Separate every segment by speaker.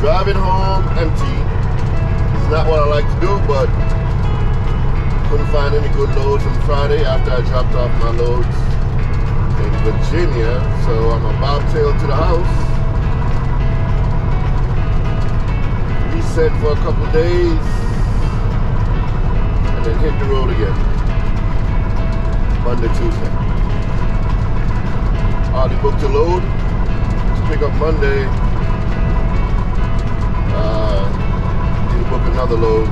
Speaker 1: driving home empty is not what I like to do, but couldn't find any good loads on Friday after I dropped off my loads in Virginia, so I'm about to the house, reset for a couple days, and then hit the road again. Monday, Tuesday. Already booked a load to pick up Monday. Need to book another load,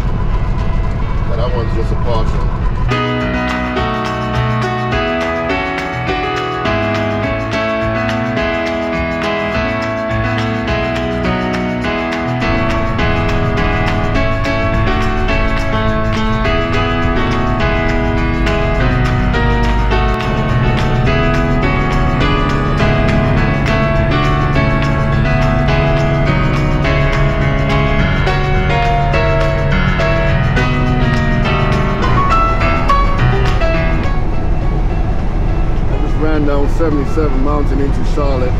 Speaker 1: but that one's just a partial. Down 77 Mountain into Charlotte,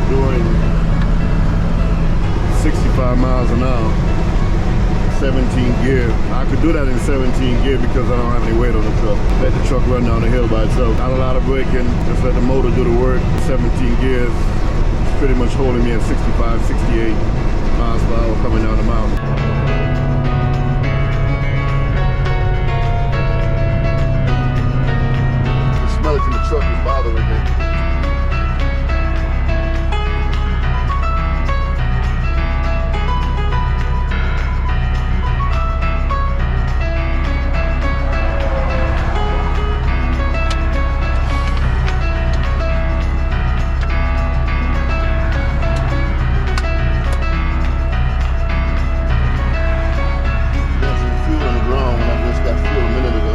Speaker 1: doing 65 miles an hour, 17 gear. I could do that in 17 gear because I don't have any weight on the truck. Let the truck run down the hill by itself. Not a lot of braking, just let the motor do the work. 17 gears, it's pretty much holding me at 65, 68 miles per hour coming down the mountain. In the truck is bothering me. There's some fuel on the ground when I just got fuel a minute ago.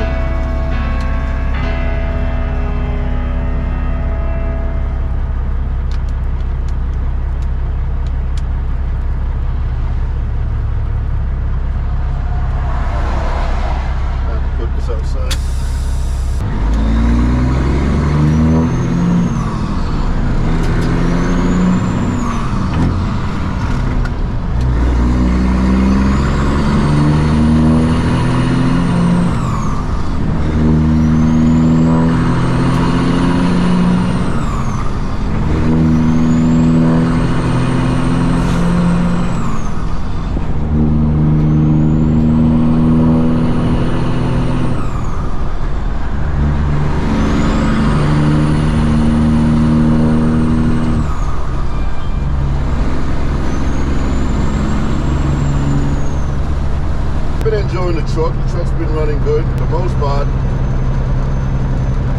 Speaker 1: Enjoying the truck. The truck's been running good for the most part.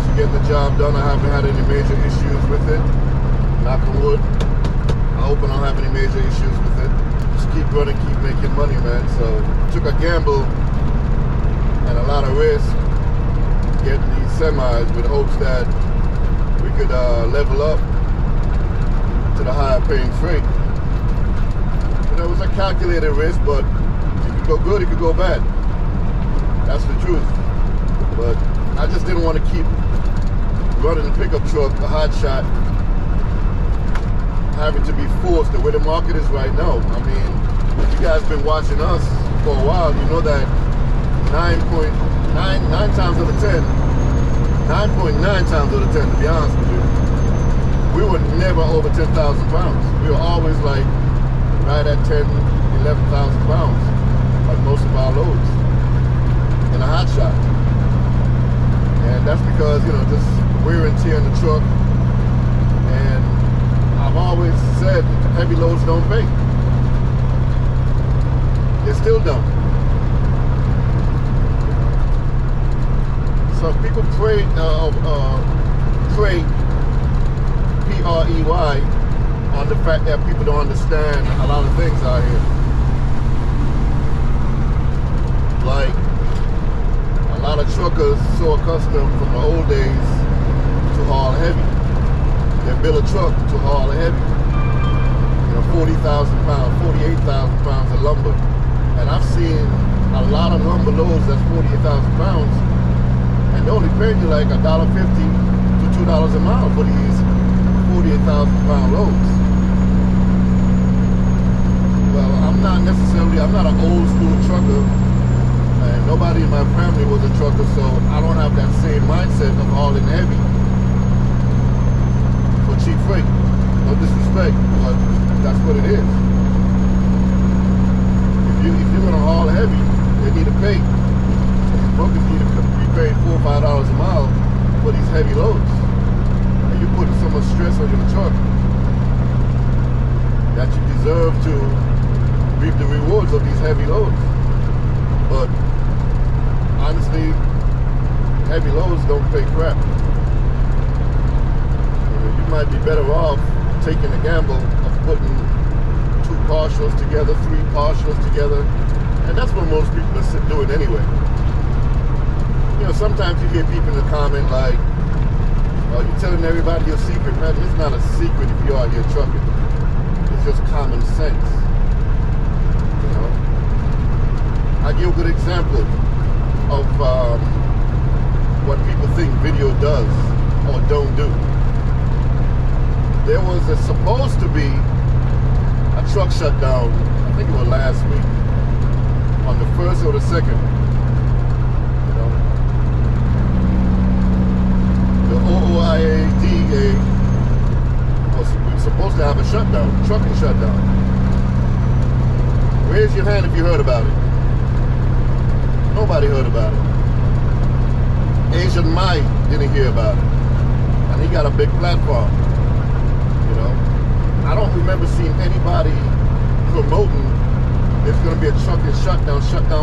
Speaker 1: She's getting the job done. I haven't had any major issues with it. Knock on wood. I hope I don't have any major issues with it. Just keep running, keep making money, man. So took a gamble and a lot of risk getting these semis with hopes that we could level up to the higher paying freight. You know, it was a calculated risk, but go good, it could go bad. That's the truth. But I just didn't want to keep running the pickup truck, a hot shot, having to be forced the way the market is right now. I mean, if you guys been watching us for a while, you know that 9.9 times out of 10, 9.9 times out of 10, to be honest with you, we were never over 10,000 pounds. We were always like right at 10, 11,000 pounds. Like most of our loads in a hot shot. And that's because, you know, just wear and tear in the truck. And I've always said heavy loads don't pay. They still don't. So people pray, P-R-E-Y, on the fact that people don't understand a lot of things out here. Like, a lot of truckers so accustomed from the old days to haul heavy. They build a truck to haul heavy. You know, 40,000 pounds, 48,000 pounds of lumber. And I've seen a lot of lumber loads that's 48,000 pounds, and they only paying you like $1.50 to $2 a mile for these 48,000-pound loads. Well, I'm not an old school trucker, and nobody in my family was a trucker, so I don't have that same mindset of hauling heavy for cheap freight. No disrespect, but that's what it is. If you're gonna haul heavy, they need to pay. These brokers need to be paid $4 or $5 a mile for these heavy loads. And you're putting so much stress on your truck that you deserve to reap the rewards of these heavy loads. But honestly, heavy loads don't pay crap. You might be better off taking a gamble of putting 2 partials together, 3 partials together, and that's what most people are doing anyway. You know, sometimes you hear people in the comment like, "Oh, you're telling everybody your secret." Man, it's not a secret if you're out here trucking. It's just common sense. You know, I give a good example of what people think video does or don't do. There was supposed to be a truck shutdown, I think it was last week, on the 1st or the 2nd. You know, the OOIADA was supposed to have a shutdown, trucking shutdown. Raise your hand if you heard about it. Nobody heard about it. Asian Mike didn't hear about it, and he got a big platform. You know, I don't remember seeing anybody promoting there's going to be a trucking shutdown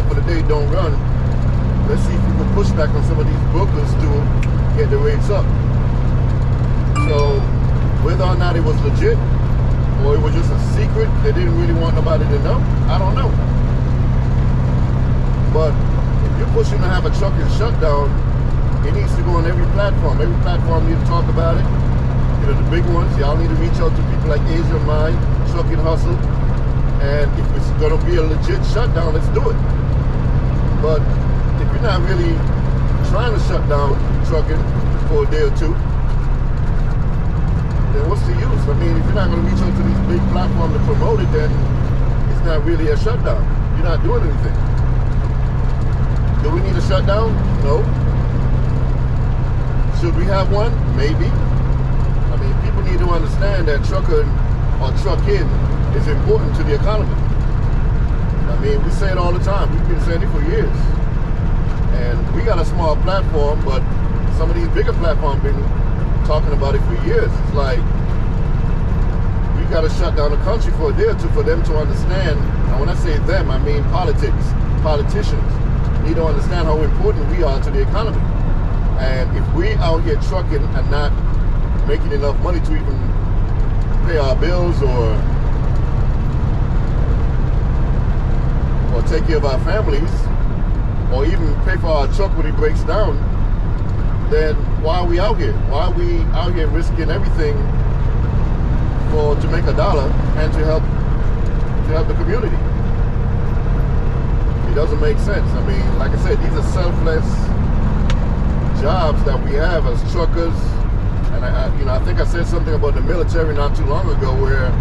Speaker 1: for the day, don't run. Let's see if we can push back on some of these brokers to get the rates up. So whether or not it was legit or it was just a secret they didn't really want nobody to know, I don't know. But if you're pushing to have a trucking shutdown, it needs to go on every platform. Every platform needs to talk about it. You know, the big ones, y'all need to reach out to people like Asia Mind, Trucking Hustle. And if it's going to be a legit shutdown, let's do it. But if you're not really trying to shut down trucking for a day or two, then what's the use? I mean, if you're not going to reach out to these big platforms to promote it, then it's not really a shutdown. You're not doing anything. Do we need a shutdown? No. Should we have one? Maybe. I mean, people need to understand that trucking or trucking is important to the economy. I mean, we say it all the time. We've been saying it for years. And we got a small platform, but some of these bigger platforms have been talking about it for years. It's like, we got to shut down the country for a day or two for them to understand. And when I say them, I mean politicians need to understand how important we are to the economy. And if we out here trucking and not making enough money to even pay our bills or take care of our families, or even pay for our truck when it breaks down, then why are we out here? Why are we out here risking everything to make $1 and to help the community? It doesn't make sense. I mean, like I said, these are selfless jobs that we have as truckers. And I think I said something about the military not too long ago, where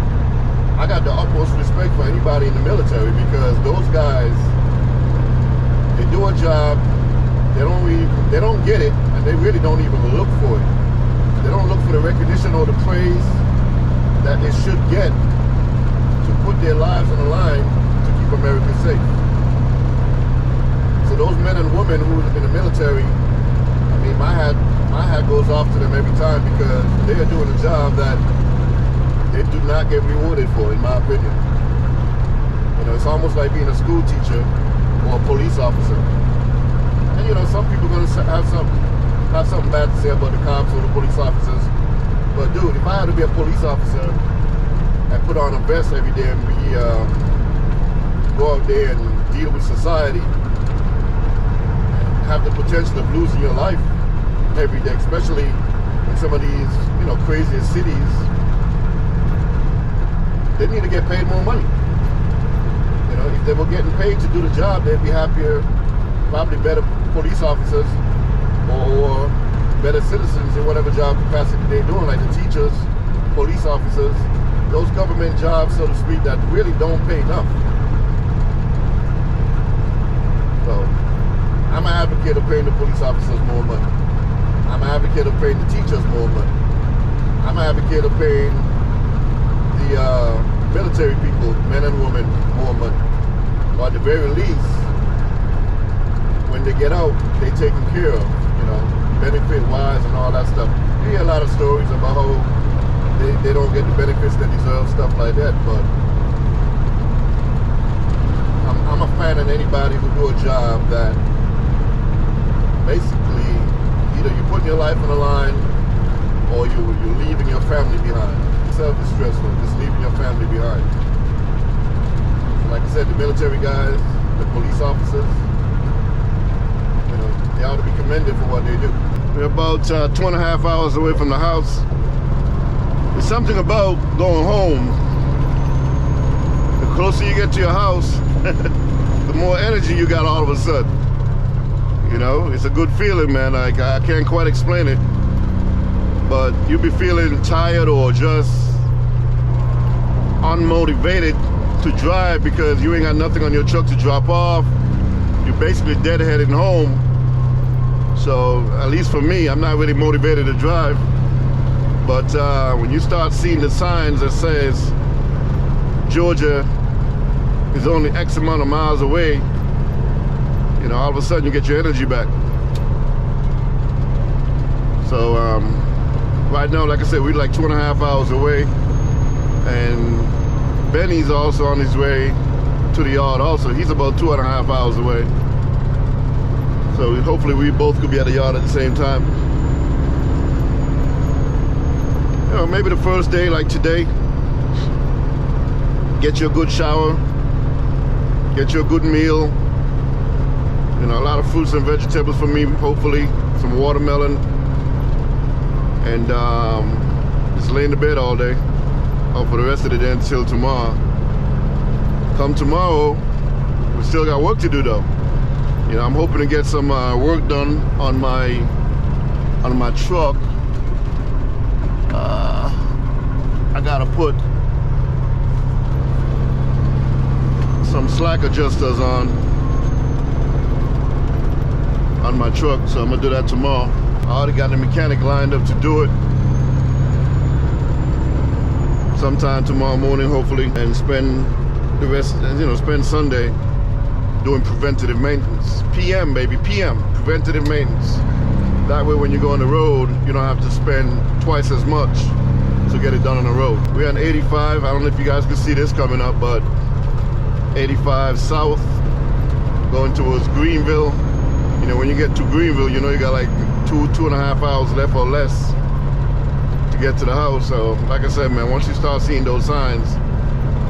Speaker 1: I got the utmost respect for anybody in the military, because those guys, they do a job, they don't get it, and they really don't even look for it. They don't look for the recognition or the praise that they should get to put their lives on the line to keep America safe. So those men and women who are in the military, I mean, my hat goes off to them every time, because they are doing a job that they do not get rewarded for, in my opinion. You know, it's almost like being a school teacher or a police officer. And you know, some people are going to have something bad to say about the cops or the police officers. But dude, if I had to be a police officer and put on a vest every day and go out there and deal with society, and have the potential of losing your life every day, especially in some of these, you know, craziest cities, they need to get paid more money. You know, if they were getting paid to do the job, they'd be happier, probably better police officers or better citizens in whatever job capacity they're doing, like the teachers police officers, those government jobs, so to speak, that really don't pay enough. So I'm an advocate of paying the police officers more money. I'm an advocate of paying the teachers more money. I'm an advocate of paying the military people, men and women, more money. Or at the very least, when they get out, they taken care of, you know, benefit-wise and all that stuff. You hear a lot of stories about how they don't get the benefits they deserve, stuff like that, but I'm a fan of anybody who do a job that basically either you're putting your life on the line or you're leaving your family behind. Itself is stressful, just leaving your family behind. So like I said, the military guys, the police officers, you know, they ought to be commended for what they do. We're about 2.5 hours away from the house. There's something about going home. The closer you get to your house, the more energy you got all of a sudden. You know, it's a good feeling, man. Like, I can't quite explain it. But you be feeling tired or just unmotivated to drive because you ain't got nothing on your truck to drop off. You're basically deadheading home. So, at least for me, I'm not really motivated to drive. But when you start seeing the signs that says Georgia is only X amount of miles away, you know, all of a sudden you get your energy back. So right now, like I said, we're like 2.5 hours away, and Bennii's also on his way to the yard also. He's about 2.5 hours away. So hopefully we both could be at the yard at the same time. You know, maybe the first day like today, get you a good shower, get you a good meal, you know, a lot of fruits and vegetables for me, hopefully, some watermelon, and just lay in the bed all day, or for the rest of the day until tomorrow. Come tomorrow, we still got work to do though. You know, I'm hoping to get some work done on my truck. I gotta put some slack adjusters on my truck, so I'm gonna do that tomorrow. I already got the mechanic lined up to do it sometime tomorrow morning, hopefully, and spend the rest, you know, spend Sunday doing preventative maintenance. PM, baby, PM, preventative maintenance. That way when you go on the road, you don't have to spend twice as much to get it done on the road. We're on 85. I don't know if you guys can see this coming up, but 85 south, going towards Greenville. You know, when you get to Greenville, you know you got like 2.5 hours left or less to get to the house. So, like I said, man, once you start seeing those signs,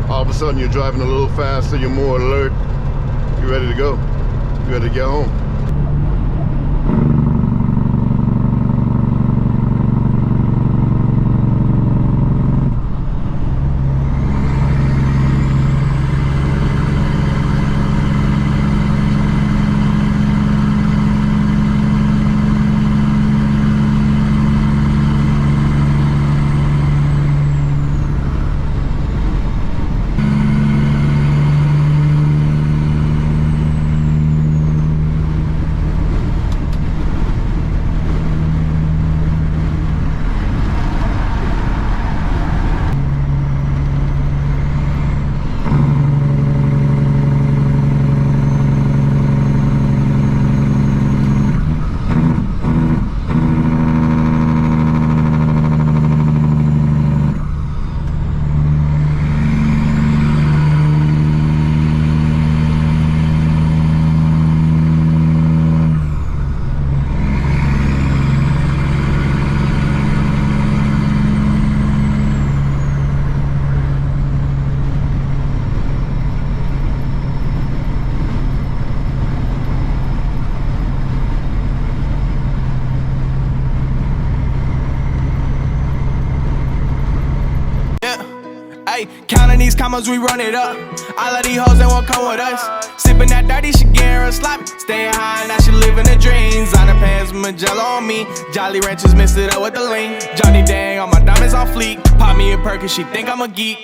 Speaker 1: all of a sudden you're driving a little faster, you're more alert, you're ready to go. You're ready to get home.
Speaker 2: Counting these commas, we run it up. All of these hoes, they won't come with us. sipping that dirty, she getting real sloppy. Staying high, now she living her dreams. On her pants with Magello on me. Jolly Ranchers mixed it up with the lean. Johnny Dang, all my diamonds on fleek. Pop me a perk and she think I'm a geek.